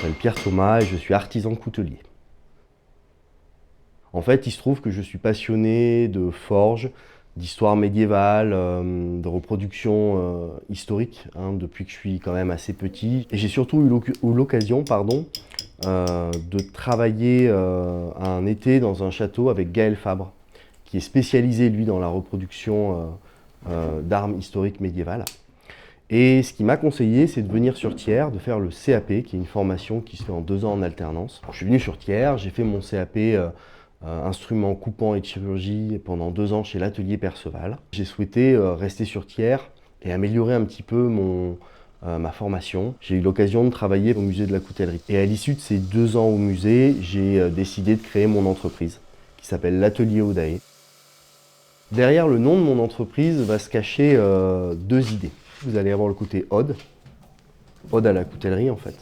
m'appelle Pierre Thomas et je suis artisan coutelier. En fait, il se trouve que je suis passionné de forge, d'histoire médiévale, de reproduction historique, depuis que je suis quand même assez petit. Et j'ai surtout eu l'occasion de travailler un été dans un château avec Gaël Fabre, qui est spécialisé, lui, dans la reproduction d'armes historiques médiévales. Et ce qu'il m'a conseillé, c'est de venir sur Thiers, de faire le CAP, qui est une formation qui se fait en 2 ans en alternance. Je suis venu sur Thiers, j'ai fait mon CAP instruments coupants et de chirurgie pendant 2 ans chez l'atelier Perceval. J'ai souhaité rester sur Thiers et améliorer un petit peu ma formation. J'ai eu l'occasion de travailler au musée de la coutellerie. Et à l'issue de ces 2 ans au musée, j'ai décidé de créer mon entreprise, qui s'appelle l'Atelier Odaé. Derrière le nom de mon entreprise va se cacher 2 idées. Vous allez avoir le côté ode à la coutellerie en fait.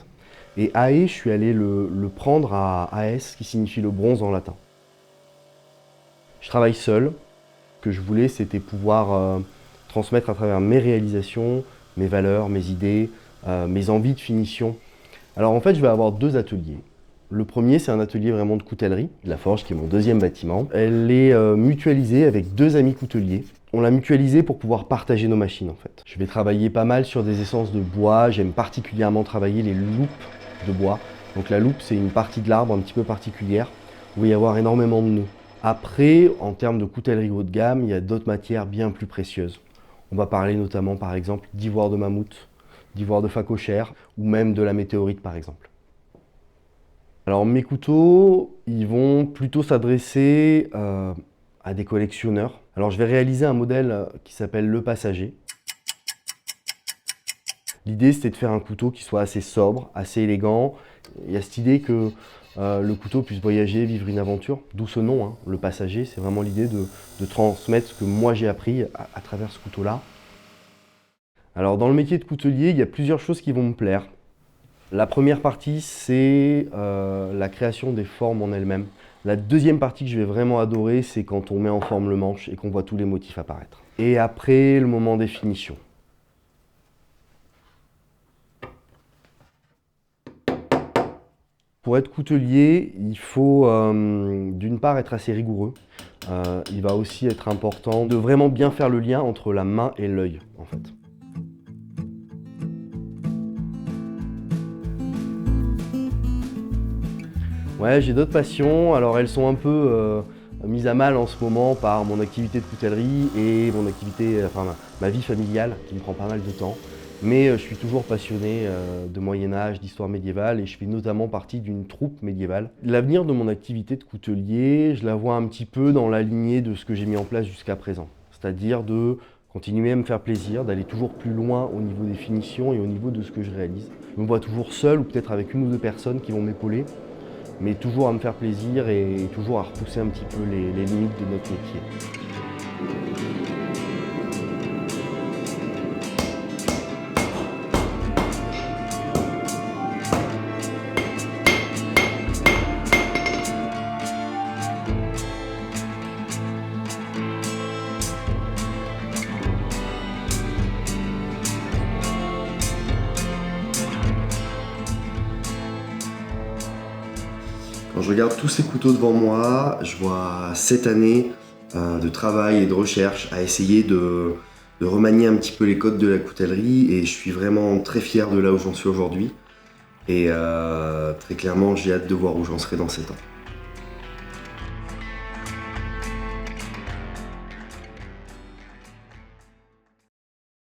Et Aé, je suis allé le prendre à AS, qui signifie le bronze en latin. Je travaille seul. Ce que je voulais, c'était pouvoir transmettre à travers mes réalisations, mes valeurs, mes idées, mes envies de finition. Alors en fait, je vais avoir 2 ateliers. Le premier, c'est un atelier vraiment de coutellerie, la forge, qui est mon 2e bâtiment. Elle est mutualisée avec 2 amis couteliers. On l'a mutualisée pour pouvoir partager nos machines en fait. Je vais travailler pas mal sur des essences de bois. J'aime particulièrement travailler les loupes de bois. Donc la loupe, c'est une partie de l'arbre un petit peu particulière où il va y avoir énormément de nœuds. Après, en termes de coutellerie haut de gamme, il y a d'autres matières bien plus précieuses. On va parler notamment par exemple d'ivoire de mammouth, d'ivoire de phacochère ou même de la météorite par exemple. Alors mes couteaux, ils vont plutôt s'adresser à des collectionneurs. Alors je vais réaliser un modèle qui s'appelle le passager. L'idée c'était de faire un couteau qui soit assez sobre, assez élégant. Il y a cette idée que le couteau puisse voyager, vivre une aventure, d'où ce nom, le passager. C'est vraiment l'idée de transmettre ce que moi j'ai appris à travers ce couteau-là. Alors dans le métier de coutelier, il y a plusieurs choses qui vont me plaire. La première partie, c'est la création des formes en elles-mêmes. La deuxième partie que je vais vraiment adorer, c'est quand on met en forme le manche et qu'on voit tous les motifs apparaître. Et après, le moment des finitions. Pour être coutelier, il faut d'une part être assez rigoureux. Il va aussi être important de vraiment bien faire le lien entre la main et l'œil, en fait. Ouais, j'ai d'autres passions. Alors elles sont un peu mises à mal en ce moment par mon activité de coutellerie et mon activité, ma vie familiale qui me prend pas mal de temps. Mais je suis toujours passionné de Moyen-Âge, d'histoire médiévale et je fais notamment partie d'une troupe médiévale. L'avenir de mon activité de coutelier, je la vois un petit peu dans la lignée de ce que j'ai mis en place jusqu'à présent. C'est-à-dire de continuer à me faire plaisir, d'aller toujours plus loin au niveau des finitions et au niveau de ce que je réalise. Je me vois toujours seul ou peut-être avec 1 ou 2 personnes qui vont m'épauler, mais toujours à me faire plaisir et toujours à repousser un petit peu les limites de notre métier. Quand je regarde tous ces couteaux devant moi, je vois 7 années de travail et de recherche à essayer de remanier un petit peu les codes de la coutellerie et je suis vraiment très fier de là où j'en suis aujourd'hui. Et très clairement, j'ai hâte de voir où j'en serai dans 7 ans.